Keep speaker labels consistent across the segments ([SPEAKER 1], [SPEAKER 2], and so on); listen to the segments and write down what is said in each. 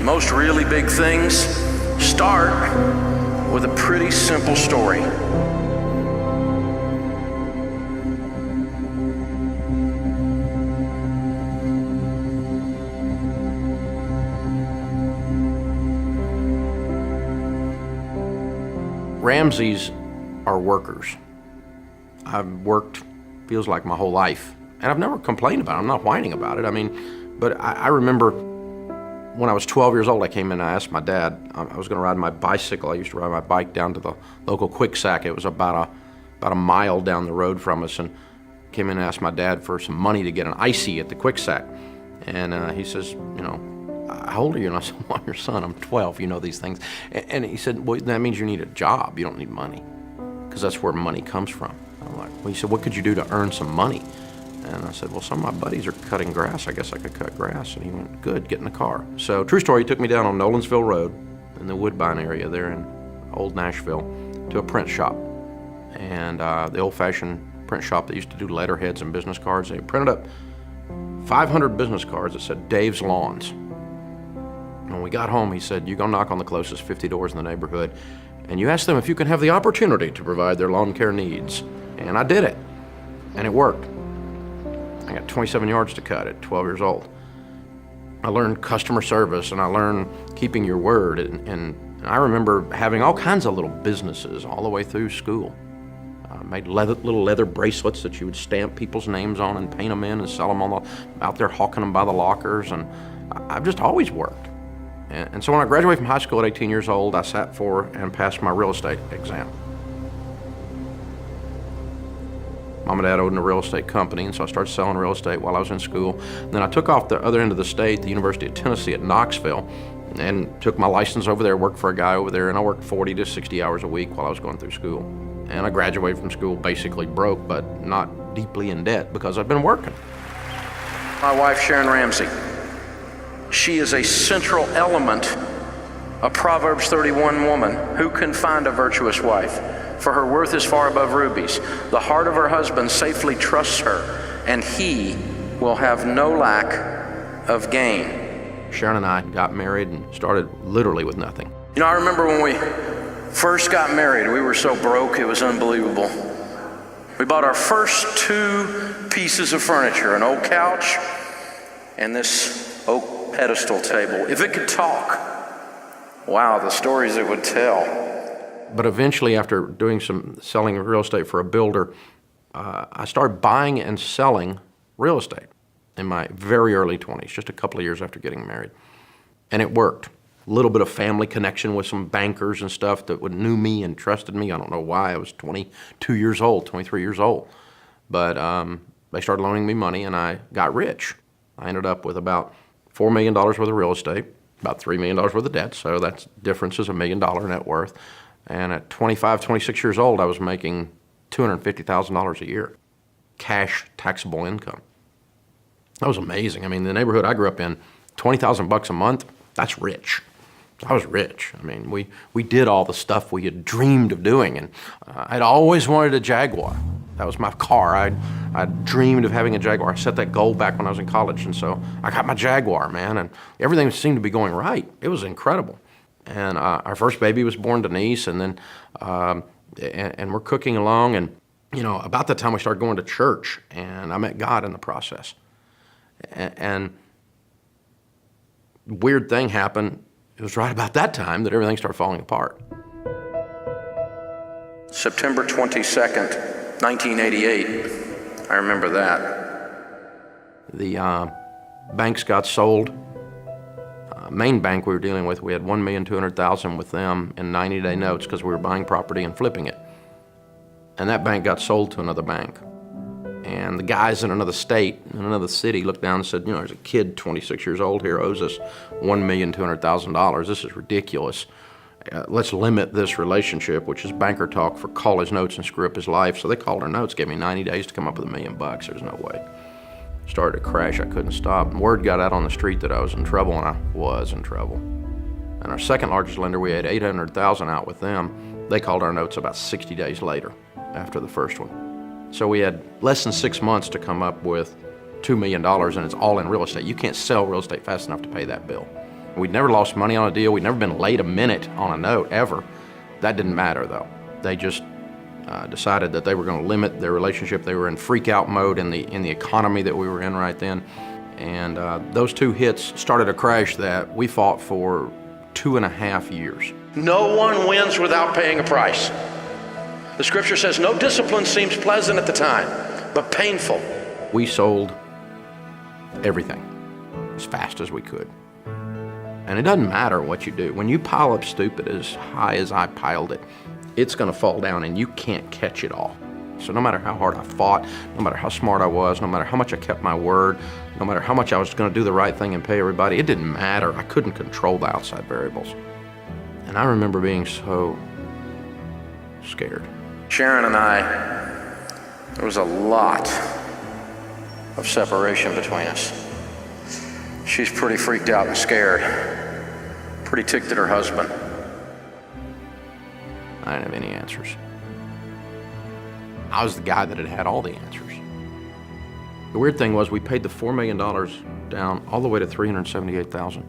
[SPEAKER 1] Most really big things start with a pretty simple story.
[SPEAKER 2] Ramseys are workers. I've worked, feels like my whole life, and I've never complained about it. I'm not whining about it. But I remember when I was 12 years old, I came in and I asked my dad, I was gonna ride my bicycle. I used to ride my bike down to the local quick sack. It was about a mile down the road from us, and came in and asked my dad for some money to get an icy at the quick sack. And he says, you know, how old are you? And I said, well, I'm your son, I'm 12, you know these things. And he said, well, that means you need a job, you don't need money, because that's where money comes from. I'm like, well, he said, what could you do to earn some money? And I said, well, some of my buddies are cutting grass, I guess I could cut grass. And he went, good, get in the car. So, true story, he took me down on Nolensville Road in the Woodbine area there in Old Nashville to a print shop. And the old-fashioned print shop that used to do letterheads and business cards. They printed up 500 business cards that said Dave's Lawns. When we got home, he said, you go knock on the closest 50 doors in the neighborhood, and you ask them if you can have the opportunity to provide their lawn care needs. And I did it, and it worked. I got 27 yards to cut at 12 years old. I learned customer service, and I learned keeping your word, and I remember having all kinds of little businesses all the way through school. I made little leather bracelets that you would stamp people's names on and paint them in and sell them out there hawking them by the lockers, and I've just always worked. And so when I graduated from high school at 18 years old, I sat for and passed my real estate exam. Mom and Dad owned a real estate company, and so I started selling real estate while I was in school. And then I took off the other end of the state, the University of Tennessee at Knoxville, and took my license over there, worked for a guy over there, and I worked 40 to 60 hours a week while I was going through school. And I graduated from school basically broke, but not deeply in debt because I've been working.
[SPEAKER 1] My wife, Sharon Ramsey. She is a central element, a Proverbs 31 woman. Who can find a virtuous wife? For her worth is far above rubies. The heart of her husband safely trusts her, and he will have no lack of gain.
[SPEAKER 2] Sharon and I got married and started literally with nothing.
[SPEAKER 1] You know, I remember when we first got married, we were so broke, it was unbelievable. We bought our first 2 pieces of furniture, an old couch and this oak pedestal table. If it could talk, wow, the stories it would tell.
[SPEAKER 2] But eventually, after doing some selling real estate for a builder, I started buying and selling real estate in my very early 20s, just a couple of years after getting married. And it worked. A little bit of family connection with some bankers and stuff that knew me and trusted me. I don't know why. I was 22 years old, 23 years old. But they started loaning me money, and I got rich. I ended up with about $4 million worth of real estate, about $3 million worth of debt, so that's difference is $1 million net worth. And at 25, 26 years old, I was making $250,000 a year, cash taxable income. That was amazing. I mean, the neighborhood I grew up in, $20,000 a month, that's rich. I was rich. I mean, we did all the stuff we had dreamed of doing, and I'd always wanted a Jaguar. That was my car. I'd dreamed of having a Jaguar. I set that goal back when I was in college, and so I got my Jaguar, man, and everything seemed to be going right. It was incredible. And our first baby was born, Denise, and then and we're cooking along, and you know, about the time we started going to church, and I met God in the process. And weird thing happened. It was right about that time that everything started falling apart.
[SPEAKER 1] September 22nd, 1988. I remember that.
[SPEAKER 2] The banks got sold. Main bank we were dealing with, we had $1,200,000 with them in 90-day notes because we were buying property and flipping it. And that bank got sold to another bank. And the guys in another state, in another city, looked down and said, you know, there's a kid 26 years old here owes us $1,200,000. This is ridiculous. Let's limit this relationship, which is banker talk for call his notes and screw up his life. So they called our notes, gave me 90 days to come up with $1 million. There's no way. Started to crash, I couldn't stop. And word got out on the street that I was in trouble, and I was in trouble. And our second largest lender, we had $800,000 out with them. They called our notes about 60 days later after the first one. So we had less than 6 months to come up with $2 million, and it's all in real estate. You can't sell real estate fast enough to pay that bill. We'd never lost money on a deal. We'd never been late a minute on a note, ever. That didn't matter, though. They just decided that they were going to limit their relationship. They were in freak-out mode in the economy that we were in right then. And those two hits started a crash that we fought for 2.5 years.
[SPEAKER 1] No one wins without paying a price. The scripture says, no discipline seems pleasant at the time, but painful.
[SPEAKER 2] We sold everything as fast as we could. And it doesn't matter what you do. When you pile up stupid as high as I piled it, it's going to fall down and you can't catch it all. So no matter how hard I fought, no matter how smart I was, no matter how much I kept my word, no matter how much I was going to do the right thing and pay everybody, it didn't matter. I couldn't control the outside variables. And I remember being so scared.
[SPEAKER 1] Sharon and I, there was a lot of separation between us. She's pretty freaked out and scared, pretty ticked at her husband.
[SPEAKER 2] I didn't have any answers. I was the guy that had all the answers. The weird thing was we paid the $4 million down all the way to $378,000. It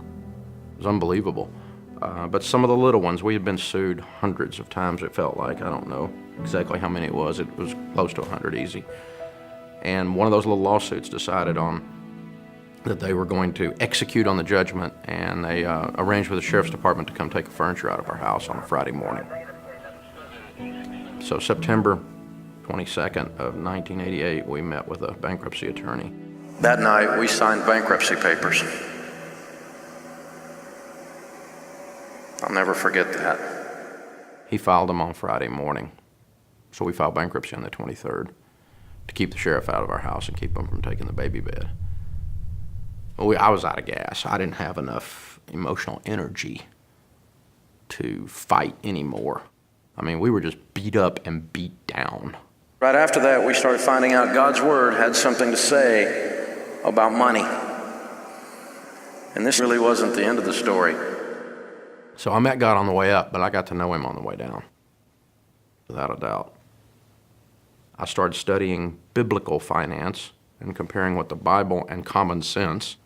[SPEAKER 2] was unbelievable. But some of the little ones, we had been sued hundreds of times, it felt like. I don't know exactly how many it was. It was close to 100 easy. And one of those little lawsuits decided on that they were going to execute on the judgment, and they arranged with the sheriff's department to come take the furniture out of our house on a Friday morning. So September 22nd of 1988, we met with a bankruptcy attorney.
[SPEAKER 1] That night, we signed bankruptcy papers. I'll never forget that.
[SPEAKER 2] He filed them on Friday morning. So we filed bankruptcy on the 23rd to keep the sheriff out of our house and keep him from taking the baby bed. I was out of gas. I didn't have enough emotional energy to fight anymore. I mean, we were just beat up and beat down.
[SPEAKER 1] Right after that, we started finding out God's Word had something to say about money. And this really wasn't the end of the story.
[SPEAKER 2] So I met God on the way up, but I got to know Him on the way down, without a doubt. I started studying biblical finance and comparing what the Bible and common sense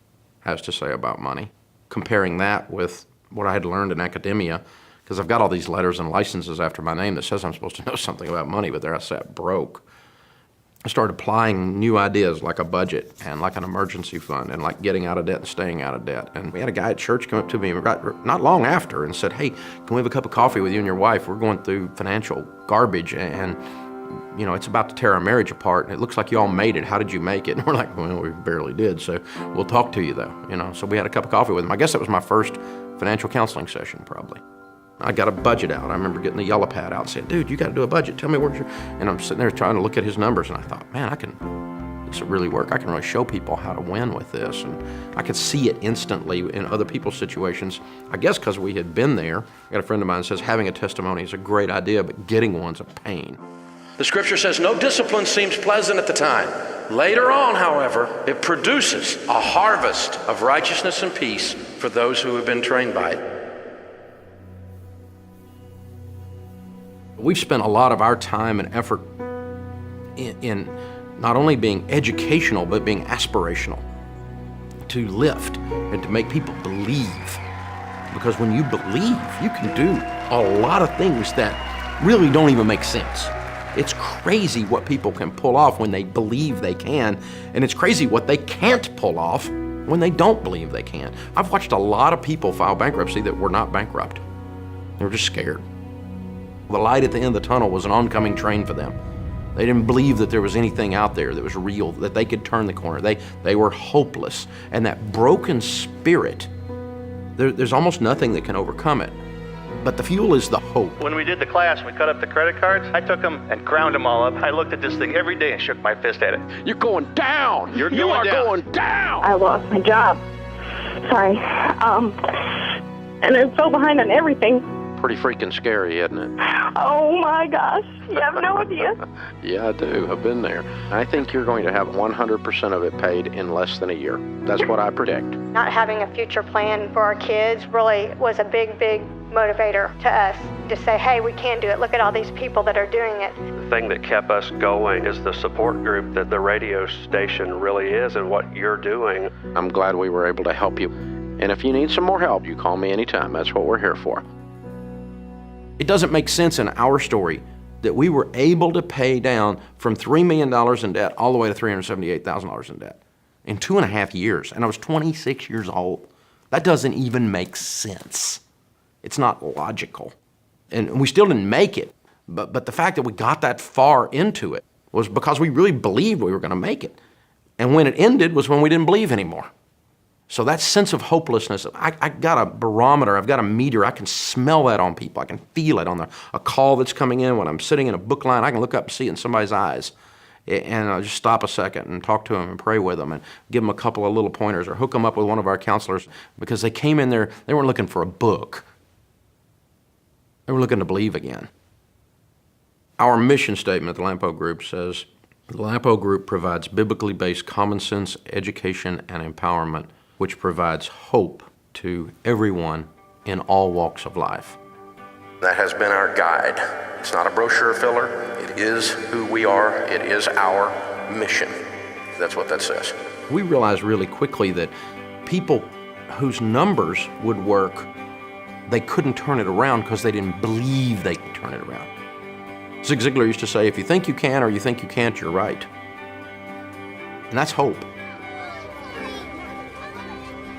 [SPEAKER 2] has to say about money, comparing that with what I had learned in academia, because I've got all these letters and licenses after my name that says I'm supposed to know something about money, but there I sat broke. I started applying new ideas like a budget and like an emergency fund and like getting out of debt and staying out of debt. And we had a guy at church come up to me not long after and said, "Hey, can we have a cup of coffee with you and your wife? We're going through financial garbage and you know, it's about to tear our marriage apart, and it looks like you all made it. How did you make it?" And we're like, "Well, we barely did, so we'll talk to you, though." You know, so we had a cup of coffee with him. I guess that was my first financial counseling session, probably. I got a budget out. I remember getting the yellow pad out and saying, "Dude, you got to do a budget. Tell me where's your..." And I'm sitting there trying to look at his numbers, and I thought, man, this will really work. I can really show people how to win with this. And I could see it instantly in other people's situations. I guess because we had been there. I got a friend of mine that says having a testimony is a great idea, but getting one's a pain.
[SPEAKER 1] The scripture says no discipline seems pleasant at the time. Later on, however, it produces a harvest of righteousness and peace for those who have been trained by it.
[SPEAKER 2] We've spent a lot of our time and effort in not only being educational, but being aspirational, to lift and to make people believe. Because when you believe, you can do a lot of things that really don't even make sense. It's crazy what people can pull off when they believe they can, and it's crazy what they can't pull off when they don't believe they can. I've watched a lot of people file bankruptcy that were not bankrupt. They were just scared. The light at the end of the tunnel was an oncoming train for them. They didn't believe that there was anything out there that was real, that they could turn the corner. They were hopeless. And that broken spirit, there's almost nothing that can overcome it. But the fuel is the hope.
[SPEAKER 3] When we did the class, we cut up the credit cards. I took them and ground them all up. I looked at this thing every day and shook my fist at it.
[SPEAKER 2] You're going down. You are going down.
[SPEAKER 4] I lost my job. Sorry. And I fell behind on everything.
[SPEAKER 2] Pretty freaking scary, isn't it?
[SPEAKER 4] Oh my gosh. You have no idea.
[SPEAKER 2] Yeah, I do. I've been there. I think you're going to have 100% of it paid in less than a year. That's what I predict.
[SPEAKER 5] Not having a future plan for our kids really was a big motivator to us to say, hey, we can do it. Look at all these people that are doing it.
[SPEAKER 3] The thing that kept us going is the support group that the radio station really is and what you're doing.
[SPEAKER 2] I'm glad we were able to help you. And if you need some more help, you call me anytime. That's what we're here for. It doesn't make sense in our story that we were able to pay down from $3 million in debt all the way to $378,000 in debt in 2.5 years. And I was 26 years old. That doesn't even make sense. It's not logical. And we still didn't make it. But the fact that we got that far into it was because we really believed we were going to make it. And when it ended was when we didn't believe anymore. So that sense of hopelessness, I got a barometer, I've got a meter, I can smell that on people, I can feel it on a call that's coming in. When I'm sitting in a book line, I can look up and see it in somebody's eyes. And I'll just stop a second and talk to them and pray with them and give them a couple of little pointers or hook them up with one of our counselors, because they came in there, they weren't looking for a book. They were looking to believe again. Our mission statement at the Lampo Group says, the Lampo Group provides biblically based common sense education and empowerment, which provides hope to everyone in all walks of life.
[SPEAKER 1] That has been our guide. It's not a brochure filler. It is who we are. It is our mission. That's what that says.
[SPEAKER 2] We realized really quickly that people whose numbers would work, they couldn't turn it around because they didn't believe they could turn it around. Zig Ziglar used to say, if you think you can or you think you can't, you're right. And that's hope.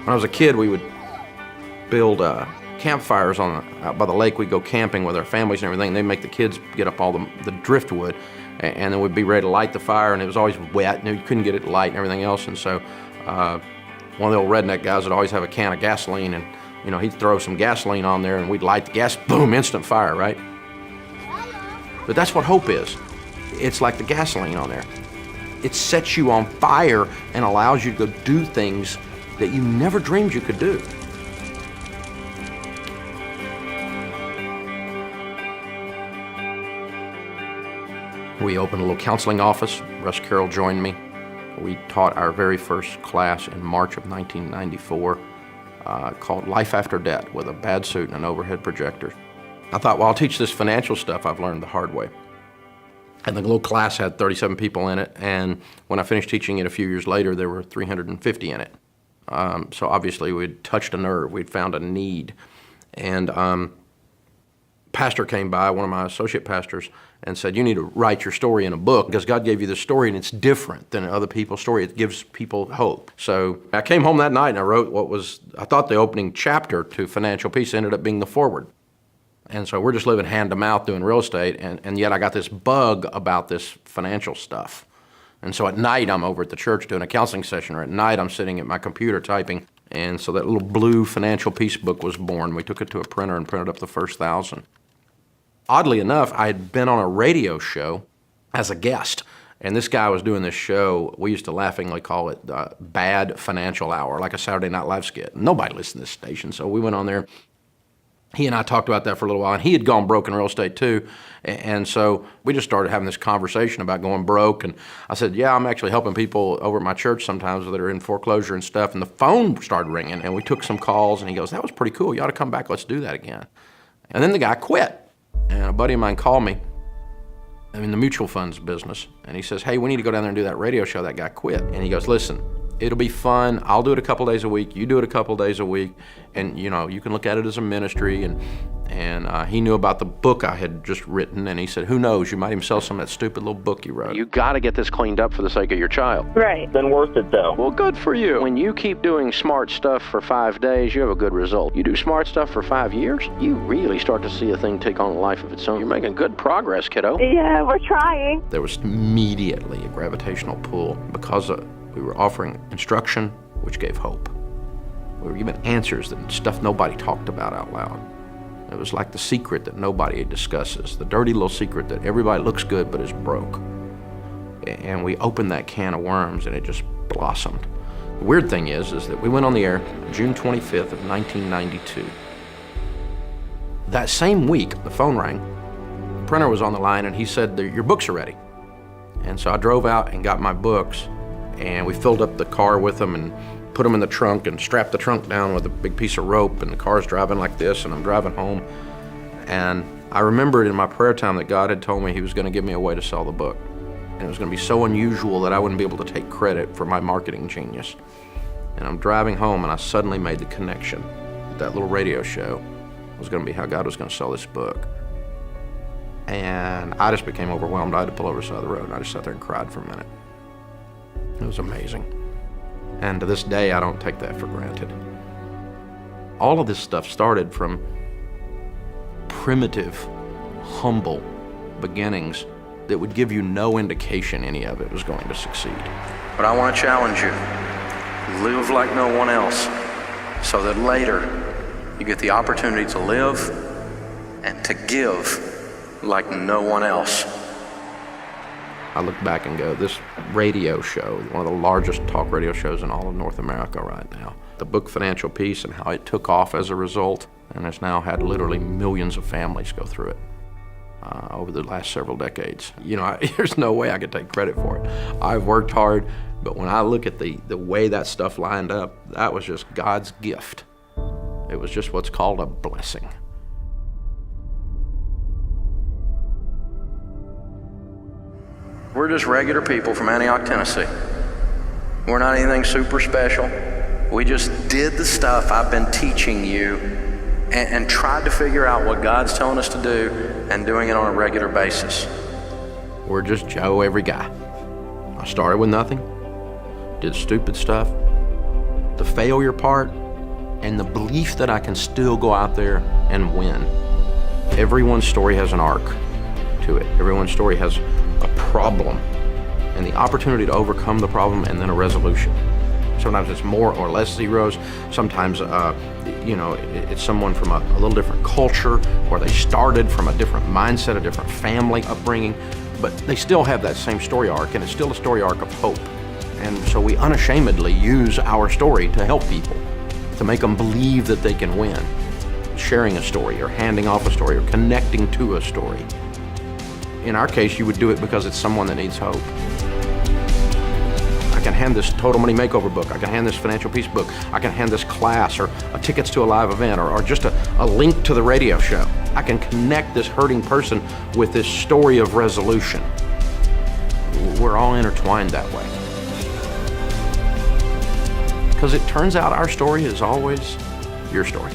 [SPEAKER 2] When I was a kid, we would build campfires out by the lake. We'd go camping with our families and everything. They'd make the kids get up all the driftwood, and then we'd be ready to light the fire, and it was always wet, and you couldn't get it light and everything else. And so one of the old redneck guys would always have a can of gasoline, and he'd throw some gasoline on there, and we'd light the gas, boom, instant fire, right? But that's what hope is. It's like the gasoline on there. It sets you on fire and allows you to go do things that you never dreamed you could do. We opened a little counseling office. Russ Carroll joined me. We taught our very first class in March of 1994 called Life After Debt, with a bad suit and an overhead projector. I thought, well, I'll teach this financial stuff I've learned the hard way. And the little class had 37 people in it, and when I finished teaching it a few years later, there were 350 in it. So obviously we'd touched a nerve, we'd found a need. And pastor came by, one of my associate pastors, and said, you need to write your story in a book, because God gave you this story and it's different than other people's story. It gives people hope. So I came home that night and I wrote what was, I thought the opening chapter to Financial Peace ended up being the foreword. And so we're just living hand to mouth doing real estate, and yet I got this bug about this financial stuff. And so at night I'm over at the church doing a counseling session, or at night I'm sitting at my computer typing. And so that little blue Financial Peace book was born. We took it to a printer and printed up the first 1,000. Oddly enough, I had been on a radio show as a guest, and this guy was doing this show. We used to laughingly call it Bad Financial Hour, like a Saturday Night Live skit. Nobody listened to this station, so we went on there. He and I talked about that for a little while, and he had gone broke in real estate too. And so we just started having this conversation about going broke. And I said, yeah, I'm actually helping people over at my church sometimes that are in foreclosure and stuff. And the phone started ringing, and we took some calls, and he goes, that was pretty cool. You ought to come back. Let's do that again. And then the guy quit. And a buddy of mine called me. I'm in the mutual funds business. And he says, hey, we need to go down there and do that radio show. That guy quit. And he goes, listen, it'll be fun. I'll do it a couple days a week. You do it a couple days a week. And, you can look at it as a ministry. And he knew about the book I had just written. And he said, who knows, you might even sell some of that stupid little book you wrote. You got to get this cleaned up for the sake of your child.
[SPEAKER 4] Right.
[SPEAKER 6] Been worth it, though.
[SPEAKER 2] Well, good for you. When you keep doing smart stuff for 5 days, you have a good result. You do smart stuff for 5 years, you really start to see a thing take on a life of its own. You're making good progress, kiddo.
[SPEAKER 4] Yeah, we're trying.
[SPEAKER 2] There was immediately a gravitational pull because we were offering instruction, which gave hope. We were giving answers that stuff nobody talked about out loud. It was like the secret that nobody discusses, the dirty little secret that everybody looks good but is broke. And we opened that can of worms and it just blossomed. The weird thing is that we went on the air June 25th of 1992. That same week, the phone rang. The printer was on the line and he said, your books are ready. And so I drove out and got my books, and we filled up the car with them and put them in the trunk and strapped the trunk down with a big piece of rope, and the car's driving like this, and I'm driving home. And I remembered in my prayer time that God had told me he was going to give me a way to sell the book. And it was going to be so unusual that I wouldn't be able to take credit for my marketing genius. And I'm driving home, and I suddenly made the connection that little radio show was going to be how God was going to sell this book. And I just became overwhelmed. I had to pull over the side of the road, and I just sat there and cried for a minute. It was amazing. And to this day, I don't take that for granted. All of this stuff started from primitive, humble beginnings that would give you no indication any of it was going to succeed.
[SPEAKER 1] But I want to challenge you. Live like no one else, so that later you get the opportunity to live and to give like no one else.
[SPEAKER 2] I look back and go, this radio show, one of the largest talk radio shows in all of North America right now. The book Financial Peace and how it took off as a result, and has now had literally millions of families go through it over the last several decades. You know, there's no way I could take credit for it. I've worked hard, but when I look at the way that stuff lined up, that was just God's gift. It was just what's called a blessing.
[SPEAKER 1] We're just regular people from Antioch, Tennessee. We're not anything super special. We just did the stuff I've been teaching you and tried to figure out what God's telling us to do and doing it on a regular basis.
[SPEAKER 2] We're just Joe every guy. I started with nothing, did stupid stuff, the failure part, and the belief that I can still go out there and win. Everyone's story has an arc to it. Everyone's story has a problem and the opportunity to overcome the problem and then a resolution. Sometimes it's more or less zeros. Sometimes, it's someone from a little different culture, or they started from a different mindset, a different family upbringing, but they still have that same story arc, and it's still a story arc of hope. And so we unashamedly use our story to help people, to make them believe that they can win. Sharing a story, or handing off a story, or connecting to a story. In our case, you would do it because it's someone that needs hope. I can hand this Total Money Makeover book, I can hand this Financial Peace book, I can hand this class, or tickets to a live event, or just a link to the radio show. I can connect this hurting person with this story of resolution. We're all intertwined that way. Because it turns out our story is always your story.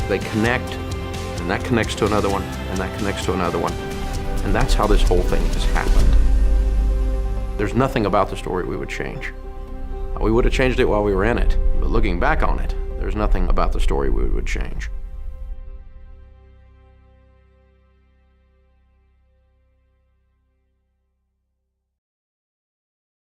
[SPEAKER 2] They connect, and that connects to another one, and that connects to another one. And that's how this whole thing has happened. There's nothing about the story we would change. We would have changed it while we were in it, but looking back on it, there's nothing about the story we would change.